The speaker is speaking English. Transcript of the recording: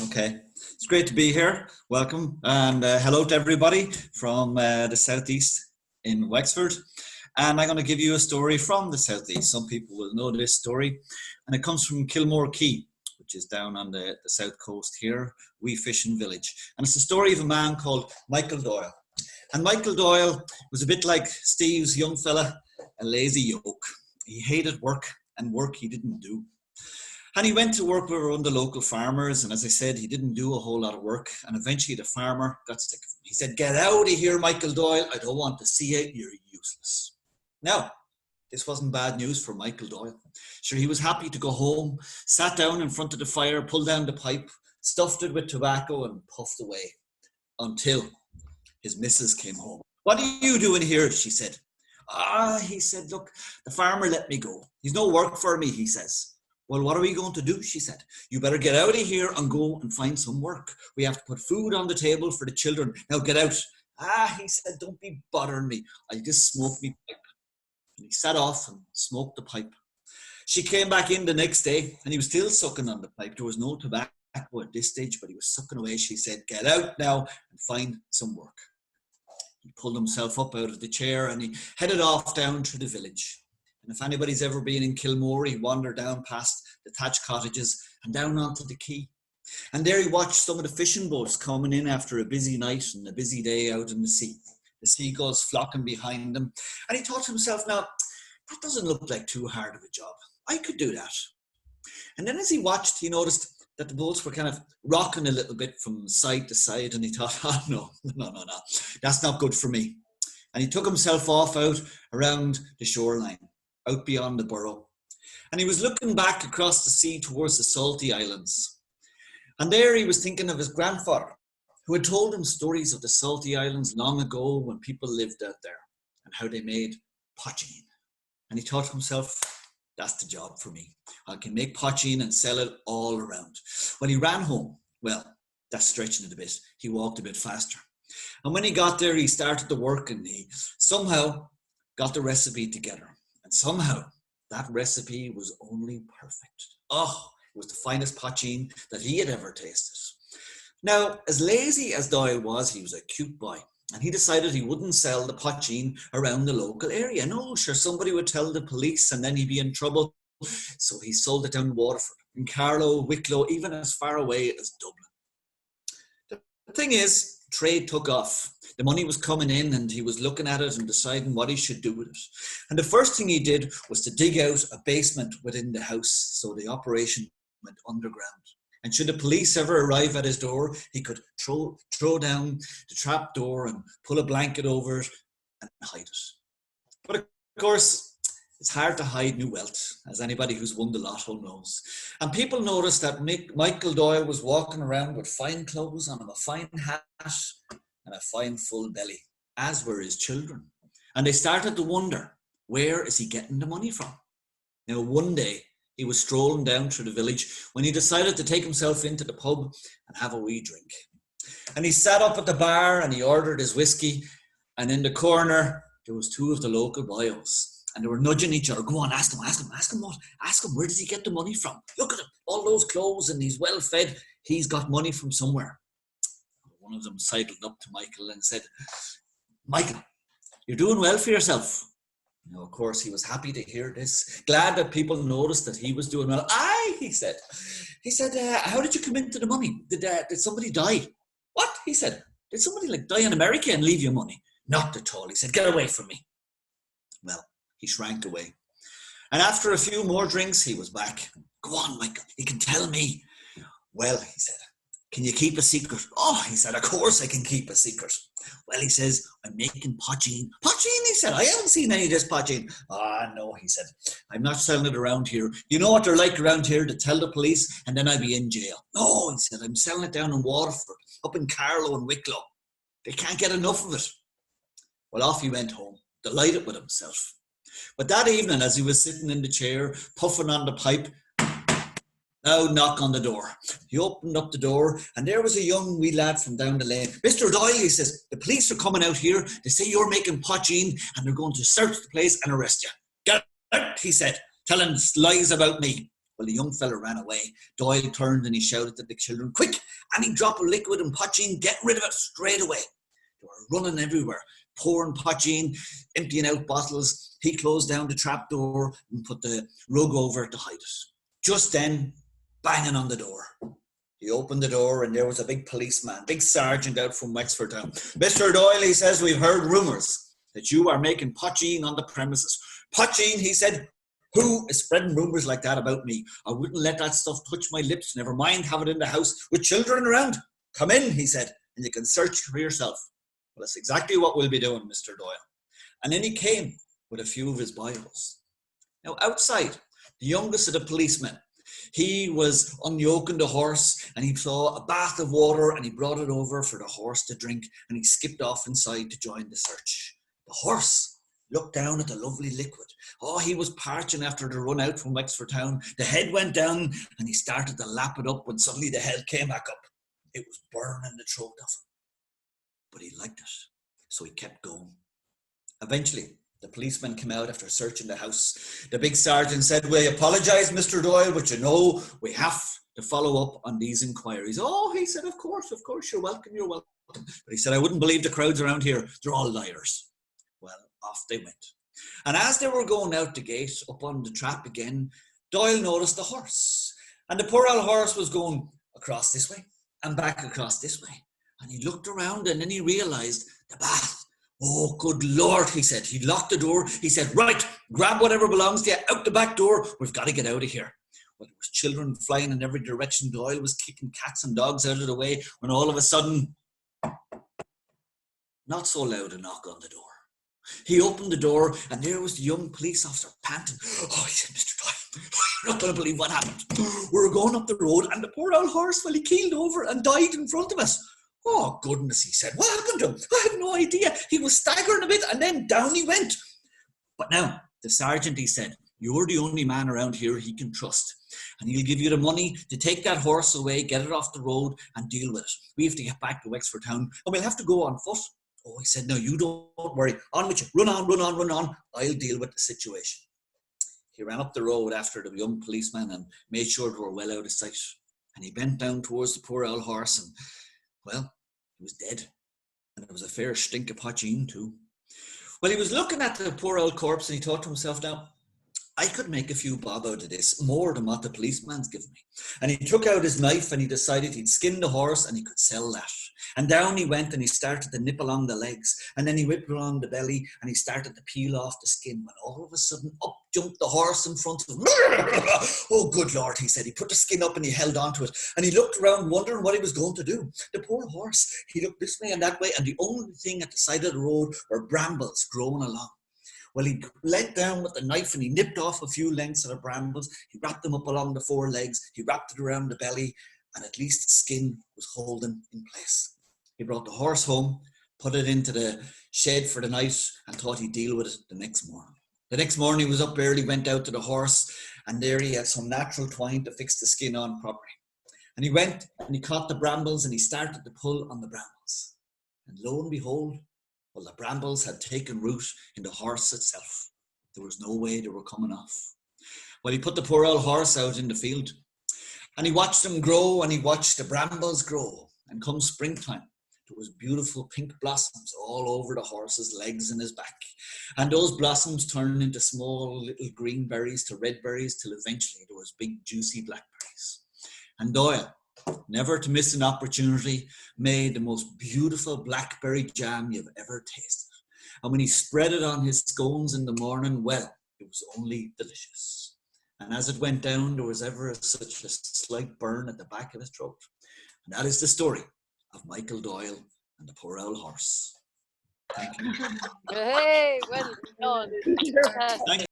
Okay, it's great to be here. Welcome and hello to everybody from the southeast in Wexford. And I'm going to give you a story from the southeast. Some people will know this story, and it comes from Kilmore Quay, which is down on the south coast here, wee fishing village. And it's the story of a man called Michael Doyle. And Michael Doyle was a bit like Steve's young fella, a lazy yoke. He hated work, and work he didn't do. And he went to work with one of the local farmers, and as I said, he didn't do a whole lot of work, and eventually the farmer got sick of him. He said, "Get out of here, Michael Doyle, I don't want to see you, you're useless." Now, this wasn't bad news for Michael Doyle. Sure, he was happy to go home, sat down in front of the fire, pulled down the pipe, stuffed it with tobacco and puffed away until his missus came home. "What are you doing here?" she said. He said, "Look, the farmer let me go. He's no work for me," he says. "Well, what are we going to do?" she said. "You better get out of here and go and find some work. We have to put food on the table for the children. Now get out." He said, "Don't be bothering me. I just smoke me pipe." And he sat off and smoked the pipe. She came back in the next day and he was still sucking on the pipe. There was no tobacco at this stage, but he was sucking away. She said, "Get out now and find some work." He pulled himself up out of the chair and he headed off down through the village. And if anybody's ever been in Kilmore, he wandered down past the thatched cottages and down onto the quay. And there he watched some of the fishing boats coming in after a busy night and a busy day out in the sea. The seagulls flocking behind them. And he thought to himself, now, that doesn't look like too hard of a job. I could do that. And then as he watched, he noticed that the boats were kind of rocking a little bit from side to side. And he thought, no, that's not good for me. And he took himself off out around the shoreline, out beyond the borough. And he was looking back across the sea towards the salty islands. And there he was thinking of his grandfather, who had told him stories of the salty islands long ago when people lived out there and how they made poachine. And he thought to himself, that's the job for me. I can make poachine and sell it all around. When he ran home, well, that's stretching it a bit. He walked a bit faster. And when he got there, he started to work and he somehow got the recipe together. And somehow that recipe was only perfect. It was the finest poachine that he had ever tasted. Now, as lazy as Doyle was, he was a cute boy. And he decided he wouldn't sell the poachine around the local area. No, sure, somebody would tell the police and then he'd be in trouble. So he sold it down in Waterford, in Carlow, Wicklow, even as far away as Dublin. The thing is, trade took off. The money was coming in and he was looking at it and deciding what he should do with it. And the first thing he did was to dig out a basement within the house, so the operation went underground. And should the police ever arrive at his door, he could throw down the trap door and pull a blanket over it and hide it. But of course, it's hard to hide new wealth, as anybody who's won the lotto knows. And people noticed that Michael Doyle was walking around with fine clothes on him, a fine hat and a fine full belly, as were his children. And they started to wonder, where is he getting the money from? Now, one day, he was strolling down through the village when he decided to take himself into the pub and have a wee drink. And he sat up at the bar and he ordered his whiskey. And in the corner, there was two of the local boyos. And they were nudging each other. "Go on, ask him what? Ask him, where does he get the money from? Look at him, all those clothes and he's well fed. He's got money from somewhere." One of them sidled up to Michael and said, "Michael, you're doing well for yourself." Now, of course, he was happy to hear this, glad that people noticed that he was doing well. He said, "How did you come into the money? Did somebody die?" "What?" he said. "Did somebody die in America and leave you money?" "Not at all," he said. "Get away from me." Well, he shrank away. And after a few more drinks, he was back. "Go on, Michael, you can tell me." "Well," he said, "can you keep a secret?" He said, "Of course I can keep a secret." "Well," he says, "I'm making poachine." "Poachine?" he said. "I haven't seen any of this poachine." "No," he said. "I'm not selling it around here. You know what they're like around here, to tell the police and then I'd be in jail." "No," he said, "I'm selling it down in Waterford, up in Carlow and Wicklow. They can't get enough of it." Well, off he went home, delighted with himself. But that evening, as he was sitting in the chair, puffing on the pipe, now knock on the door. He opened up the door and there was a young wee lad from down the lane. "Mr. Doyle," he says, "the police are coming out here. They say you're making poachine and they're going to search the place and arrest you." "Get out," he said, "telling lies about me." Well, the young fella ran away. Doyle turned and he shouted at the children, quick, any drop of liquid and poteen, get rid of it straight away. They were running everywhere, pouring poteen, emptying out bottles. He closed down the trap door and put the rug over it to hide it. Just then, banging on the door. He opened the door and there was a big policeman, big sergeant out from Wexford Town. Mr. Doyle, he says, we've heard rumours that you are making poteen on the premises. Poteen, he said, who is spreading rumours like that about me? I wouldn't let that stuff touch my lips, never mind have it in the house with children around. Come in, he said, and you can search for yourself. Well, that's exactly what we'll be doing, Mr. Doyle. And then he came with a few of his Bibles. Now, outside, the youngest of the policemen, he was unyoking the horse and he saw a bath of water and he brought it over for the horse to drink and he skipped off inside to join the search. The horse looked down at the lovely liquid. Oh, he was parching after the run out from Wexford Town. The head went down and he started to lap it up when suddenly the head came back up. It was burning the throat of him. But he liked it, so he kept going. Eventually, the policeman came out after searching the house. The big sergeant said, we apologise, Mr. Doyle, but you know, we have to follow up on these inquiries. Oh, he said, of course, you're welcome. But he said, I wouldn't believe the crowds around here. They're all liars. Well, off they went. And as they were going out the gate, up on the trap again, Doyle noticed the horse. And the poor old horse was going across this way and back across this way. And he looked around and then he realised the bath. Oh, good Lord, he said. He locked the door. He said, right, grab whatever belongs to you out the back door. We've got to get out of here. Well, there was children flying in every direction. Doyle was kicking cats and dogs out of the way when all of a sudden, not so loud a knock on the door. He opened the door and there was the young police officer panting. Oh, he said, Mr. Doyle, you're not going to believe what happened. We were going up the road and the poor old horse, well, he keeled over and died in front of us. Oh, goodness, he said. What happened to him? I have no idea. He was staggering a bit and then down he went. But now, the sergeant, he said, you're the only man around here he can trust. And he'll give you the money to take that horse away, get it off the road and deal with it. We have to get back to Wexford Town and we'll have to go on foot. Oh, he said, no, you don't worry. On with you. Run on. I'll deal with the situation. He ran up the road after the young policeman and made sure they were well out of sight. And he bent down towards the poor old horse and, well, he was dead. And there was a fair stink of poteen too. Well, he was looking at the poor old corpse and he thought to himself, now, I could make a few bob out of this, more than what the policeman's given me. And he took out his knife and he decided he'd skin the horse and he could sell that. And down he went and he started to nip along the legs. And then he whipped along the belly and he started to peel off the skin. When all of a sudden up jumped the horse in front of him. Oh, good Lord, he said. He put the skin up and he held onto it. And he looked around wondering what he was going to do. The poor horse, he looked this way and that way. And the only thing at the side of the road were brambles growing along. Well, he leant down with the knife and he nipped off a few lengths of the brambles. He wrapped them up along the four legs. He wrapped it around the belly and at least the skin was holding in place. He brought the horse home, put it into the shed for the night and thought he'd deal with it the next morning. The next morning he was up early, went out to the horse and there he had some natural twine to fix the skin on properly. And he went and he caught the brambles and he started to pull on the brambles. And lo and behold, well, the brambles had taken root in the horse itself. There was no way they were coming off. Well, he put the poor old horse out in the field and he watched them grow and he watched the brambles grow. And come springtime, there was beautiful pink blossoms all over the horse's legs and his back. And those blossoms turned into small little green berries to red berries till eventually there was big juicy blackberries. And Doyle, never to miss an opportunity, made the most beautiful blackberry jam you've ever tasted. And when he spread it on his scones in the morning, well, it was only delicious. And as it went down, there was ever such a slight burn at the back of his throat. And that is the story of Michael Doyle and the poor old horse. Thank you. Hey, well done. Thank you.